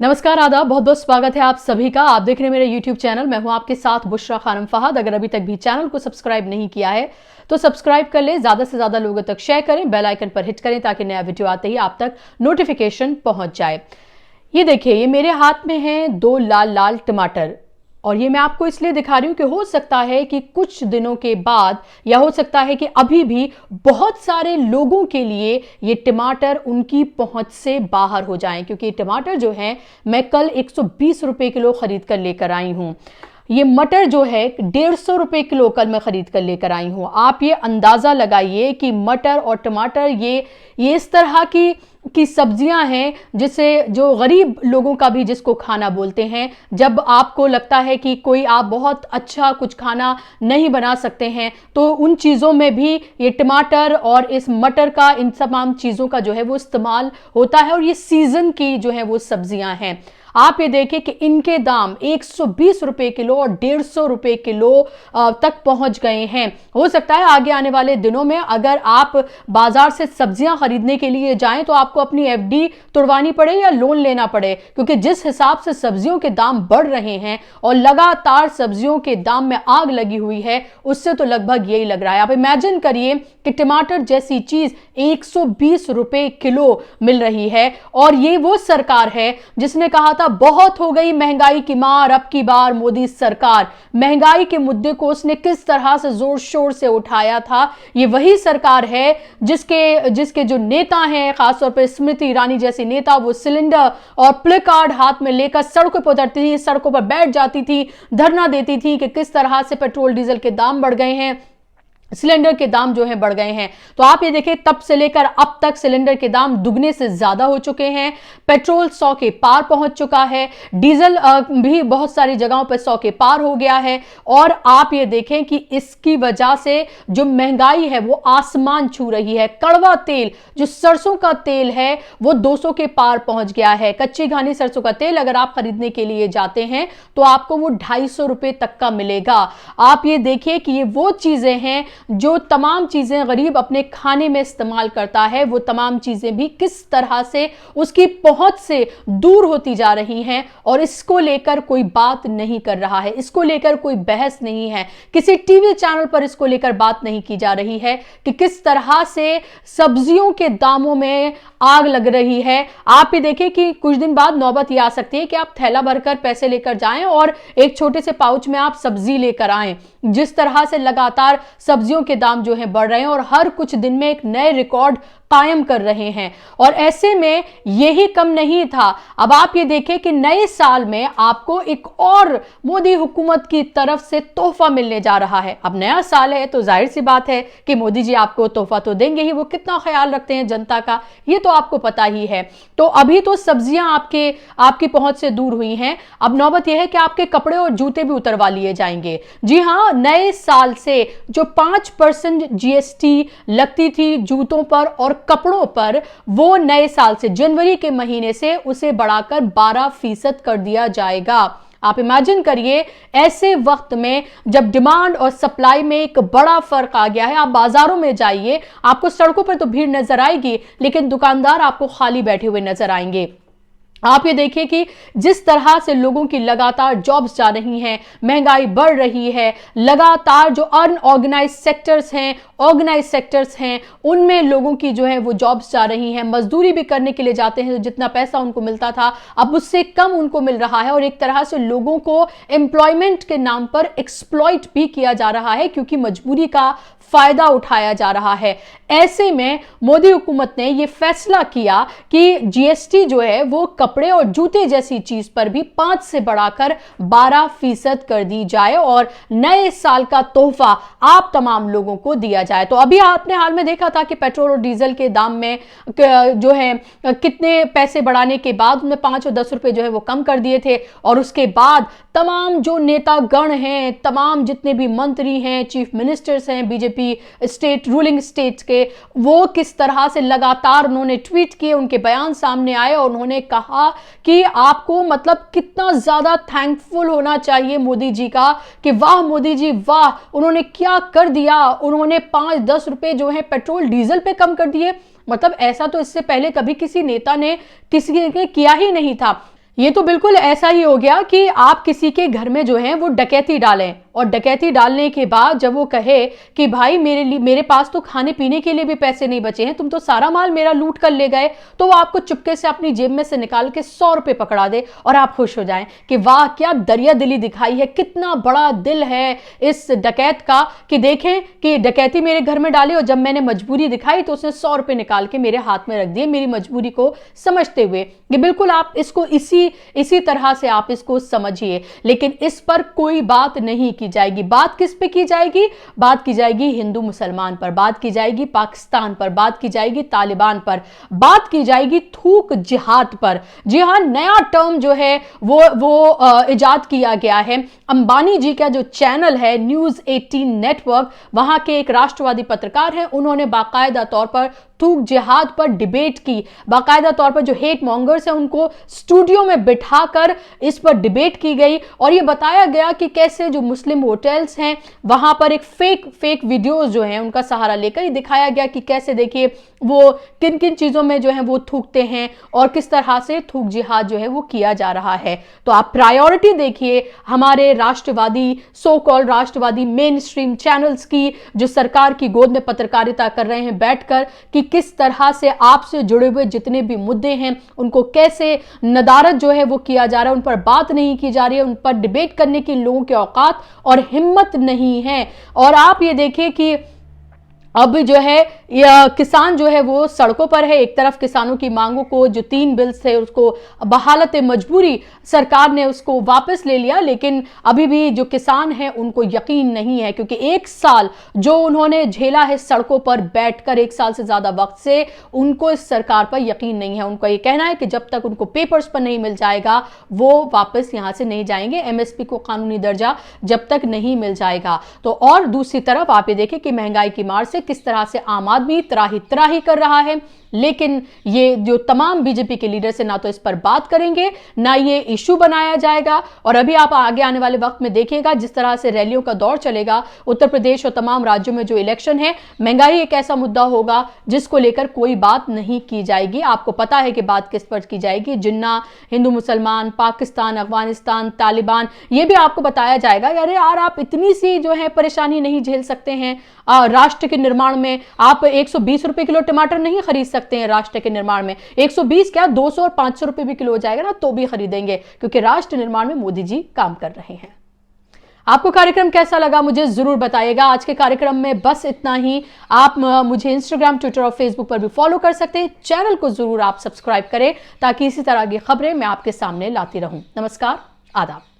नमस्कार, आदाब, बहुत बहुत स्वागत है आप सभी का। आप देख रहे हैं मेरे YouTube चैनल। मैं हूं आपके साथ बुशरा खानम फहद। अगर अभी तक भी चैनल को सब्सक्राइब नहीं किया है तो सब्सक्राइब कर लें, ज्यादा से ज्यादा लोगों तक शेयर करें, बेल आइकन पर हिट करें ताकि नया वीडियो आते ही आप तक नोटिफिकेशन पहुंच जाए। ये देखिए, ये मेरे हाथ में है 2 लाल लाल टमाटर और ये मैं आपको इसलिए दिखा रही हूं कि हो सकता है कि कुछ दिनों के बाद या हो सकता है कि अभी भी बहुत सारे लोगों के लिए ये टमाटर उनकी पहुंच से बाहर हो जाएं, क्योंकि ये टमाटर जो है मैं कल 120 रुपए किलो खरीद कर लेकर आई हूं। ये मटर जो है 150 रुपए किलो कल मैं खरीद कर लेकर आई हूं। आप ये अंदाजा लगाइए कि मटर और टमाटर ये इस तरह की सब्जियां हैं जिसे जो गरीब लोगों का भी जिसको खाना बोलते हैं। जब आपको लगता है कि कोई आप बहुत अच्छा कुछ खाना नहीं बना सकते हैं तो उन चीज़ों में भी ये टमाटर और इस मटर का, इन तमाम चीज़ों का जो है वो इस्तेमाल होता है और ये सीज़न की जो है वो सब्जियां हैं। आप ये देखें कि इनके दाम 120 रुपए किलो और 150 रुपए किलो तक पहुंच गए हैं। हो सकता है आगे आने वाले दिनों में अगर आप बाजार से सब्जियां खरीदने के लिए जाएं तो आपको अपनी एफडी तुड़वानी पड़े या लोन लेना पड़े, क्योंकि जिस हिसाब से सब्जियों के दाम बढ़ रहे हैं और लगातार सब्जियों के दाम में आग लगी हुई है, उससे तो लगभग यही लग रहा है। आप इमेजिन करिए कि टमाटर जैसी चीज 120 रुपए किलो मिल रही है और ये वो सरकार है जिसने कहा था बहुत हो गई महंगाई की मार, अब की बार मोदी सरकार। महंगाई के मुद्दे को उसने किस तरह से जोर शोर से उठाया था। ये वही सरकार है जिसके जो नेता हैं, खासतौर पर स्मृति ईरानी जैसी नेता, वो सिलेंडर और प्ले कार्ड हाथ में लेकर सड़कों पर उतरती थी, सड़कों पर बैठ जाती थी, धरना देती थी कि किस तरह से पेट्रोल डीजल के दाम बढ़ गए हैं, सिलेंडर के दाम जो है बढ़ गए हैं। तो आप ये देखें, तब से लेकर अब तक सिलेंडर के दाम दुगने से ज्यादा हो चुके हैं। पेट्रोल 100 के पार पहुंच चुका है, डीजल भी बहुत सारी जगहों पर 100 के पार हो गया है। और आप ये देखें कि इसकी वजह से जो महंगाई है वो आसमान छू रही है। कड़वा तेल, जो सरसों का तेल है, वो 200 के पार पहुंच गया है। कच्ची घानी सरसों का तेल अगर आप खरीदने के लिए जाते हैं तो आपको वो 250 रुपए तक का मिलेगा। आप ये देखिए कि ये वो चीजें हैं जो तमाम चीजें गरीब अपने खाने में इस्तेमाल करता है, वो तमाम चीजें भी किस तरह से उसकी पहुंच से दूर होती जा रही हैं और इसको लेकर कोई बात नहीं कर रहा है, इसको लेकर कोई बहस नहीं है, किसी टीवी चैनल पर इसको लेकर बात नहीं की जा रही है कि किस तरह से सब्जियों के दामों में आग लग रही है। आप ये देखिए कि कुछ दिन बाद नौबत ये आ सकती है कि आप थैला भरकर पैसे लेकर जाएं और एक छोटे से पाउच में आप सब्जी लेकर आएं। जिस तरह से लगातार सब्जियों के दाम जो है बढ़ रहे हैं और हर कुछ दिन में एक नए रिकॉर्ड कायम कर रहे हैं, और ऐसे में यही कम नहीं था। अब आप ये देखें कि नए साल में आपको एक और मोदी हुकूमत की तरफ से तोहफा मिलने जा रहा है। अब नया साल है तो जाहिर सी बात है कि मोदी जी आपको तोहफा तो देंगे ही। वो कितना ख्याल रखते हैं जनता का ये तो आपको पता ही है। तो अभी तो सब्जियां आपकी पहुंच से दूर हुई हैं, अब नौबत यह है कि आपके कपड़े और जूते भी उतरवा लिए जाएंगे। जी हां, नए साल से जो 5% जीएसटी लगती थी जूतों पर और कपड़ों पर, वो नए साल से जनवरी के महीने से उसे बढ़ाकर 12% कर दिया जाएगा। आप इमेजिन करिए, ऐसे वक्त में जब डिमांड और सप्लाई में एक बड़ा फर्क आ गया है। आप बाजारों में जाइए, आपको सड़कों पर तो भीड़ नजर आएगी लेकिन दुकानदार आपको खाली बैठे हुए नजर आएंगे। आप ये देखिए कि जिस तरह से लोगों की लगातार जॉब्स जा रही हैं, महंगाई बढ़ रही है, लगातार जो अनऑर्गेनाइज सेक्टर्स हैं, ऑर्गेनाइज सेक्टर्स हैं, उनमें लोगों की जो है वो जॉब्स जा रही हैं। मजदूरी भी करने के लिए जाते हैं तो जितना पैसा उनको मिलता था अब उससे कम उनको मिल रहा है और एक तरह से लोगों को एम्प्लॉयमेंट के नाम पर एक्सप्लॉइट भी किया जा रहा है, क्योंकि मजबूरी का फायदा उठाया जा रहा है। ऐसे में मोदी हुकूमत ने यह फैसला किया कि जीएसटी जो है वो कपड़े और जूते जैसी चीज पर भी 5 से बढ़ाकर 12% कर दी जाए और नए साल का तोहफा आप तमाम लोगों को दिया जाए। तो अभी आपने हाल में देखा था कि पेट्रोल और डीजल के दाम में जो है कितने पैसे बढ़ाने के बाद उनमें 5 और 10 रुपए जो है वो कम कर दिए थे, और उसके बाद तमाम जो नेतागण हैं, तमाम जितने भी मंत्री हैं, चीफ मिनिस्टर्स हैं बीजेपी स्टेट रूलिंग स्टेट के, वो किस तरह से लगातार उन्होंने ट्वीट किए, उनके बयान सामने आए और उन्होंने कहा कि आपको मतलब कितना ज्यादा थैंकफुल होना चाहिए मोदी जी का कि वाह मोदी जी वाह, उन्होंने क्या कर दिया। उन्होंने 5-10 रुपए जो है पेट्रोल डीजल पे कम कर दिए। मतलब ऐसा तो इससे पहले कभी किसी नेता ने किसी ने किया ही नहीं था। ये तो बिल्कुल ऐसा ही हो गया कि आप किसी के घर में जो है वो डकैती डालें, और डकैती डालने के बाद जब वो कहे कि भाई मेरे पास तो खाने पीने के लिए भी पैसे नहीं बचे हैं, तुम तो सारा माल मेरा लूट कर ले गए, तो वो आपको चुपके से अपनी जेब में से निकाल के 100 रुपए पकड़ा दे और आप खुश हो जाएं कि वाह क्या दरिया दिली दिखाई है, कितना बड़ा दिल है इस डकैत का कि देखें कि डकैती मेरे घर में डाली और जब मैंने मजबूरी दिखाई तो उसने 100 रुपए निकाल के मेरे हाथ में रख दिए, मेरी मजबूरी को समझते हुए। ये बिल्कुल आप इसको इसी तरह से आप इसको समझिए, लेकिन इस पर कोई बात नहीं की जाएगी। बात किस पे की जाएगी? बात की जाएगी हिंदू मुसलमान पर, बात की जाएगी पाकिस्तान पर, बात की जाएगी तालिबान पर, बात की जाएगी थूक जिहाद पर। जी हां, नया टर्म जो है वो इजाद किया गया है। अंबानी जी का जो चैनल है न्यूज 18 नेटवर्क, वहां के एक राष्ट्रवादी पत्रकार हैं, उन्होंने बाकायदा तौर पर थूक जिहाद पर डिबेट की। बाकायदा तौर पर जो हेट मॉन्गर्स हैं उनको स्टूडियो में बिठाकर इस पर डिबेट की गई और यह बताया गया कि कैसे जो मुस्लिम होटल्स हैं वहां पर एक फेक वीडियोस जो हैं उनका सहारा लेकर दिखाया गया कि कैसे देखिए वो किन किन चीजों में जो है वो थूकते हैं और किस तरह से थूक जिहाद जो है वो किया जा रहा है। तो आप प्रायोरिटी देखिए हमारे राष्ट्रवादी सो कॉल्ड राष्ट्रवादी मेन स्ट्रीम चैनल्स की, जो सरकार की गोद में पत्रकारिता कर रहे हैं बैठकर, कि किस तरह से आपसे जुड़े हुए जितने भी मुद्दे हैं उनको कैसे नदारत जो है वो किया जा रहा है, उन पर बात नहीं की जा रही है, उन पर डिबेट करने की लोगों के औकात और हिम्मत नहीं है। और आप ये देखिए कि अब जो है किसान जो है वो सड़कों पर है। एक तरफ किसानों की मांगों को, जो 3 बिल्स थे उसको बहालत मजबूरी सरकार ने उसको वापस ले लिया, लेकिन अभी भी जो किसान हैं उनको यकीन नहीं है, क्योंकि 1 साल जो उन्होंने झेला है सड़कों पर बैठकर, 1 साल से ज्यादा वक्त से उनको इस सरकार पर यकीन नहीं है। उनका ये कहना है कि जब तक उनको पेपर्स पर नहीं मिल जाएगा वो वापस यहां से नहीं जाएंगे, एमएसपी को कानूनी दर्जा जब तक नहीं मिल जाएगा। तो और दूसरी तरफ आप ये देखें कि महंगाई की मार से किस तरह से आम आदमी त्राही कर रहा है, लेकिन ये जो तमाम बीजेपी के लीडर्स हैं ना तो इस पर बात करेंगे ना ये इशू बनाया जाएगा। और अभी आप आगे आने वाले वक्त में देखिएगा जिस तरह से रैलियों का दौर चलेगा उत्तर प्रदेश और तमाम राज्यों में जो इलेक्शन है, महंगाई एक ऐसा मुद्दा होगा जिसको लेकर कोई बात नहीं की जाएगी। आपको पता है कि बात किस पर की जाएगी, जिन्ना, हिंदू मुसलमान, पाकिस्तान, अफगानिस्तान, तालिबान, ये भी आपको बताया जाएगा अरे यार आप इतनी सी जो है परेशानी नहीं झेल सकते हैं। राष्ट्र के निर्माण में आप 120 रुपए किलो टमाटर नहीं खरीद सकते हैं, राष्ट्र के निर्माण में 120 क्या 200 और 500 रुपए भी किलो हो जाएगा ना तो भी खरीदेंगे, क्योंकि राष्ट्र निर्माण में मोदी जी काम कर रहे हैं। आपको कार्यक्रम कैसा लगा मुझे जरूर बताइएगा। आज के कार्यक्रम में बस इतना ही। आप मुझे इंस्टाग्राम, ट्विटर और फेसबुक पर भी फॉलो कर सकते हैं। चैनल को जरूर आप सब्सक्राइब करें ताकि इसी तरह की खबरें मैं आपके सामने लाती रहूं। नमस्कार, आदाब।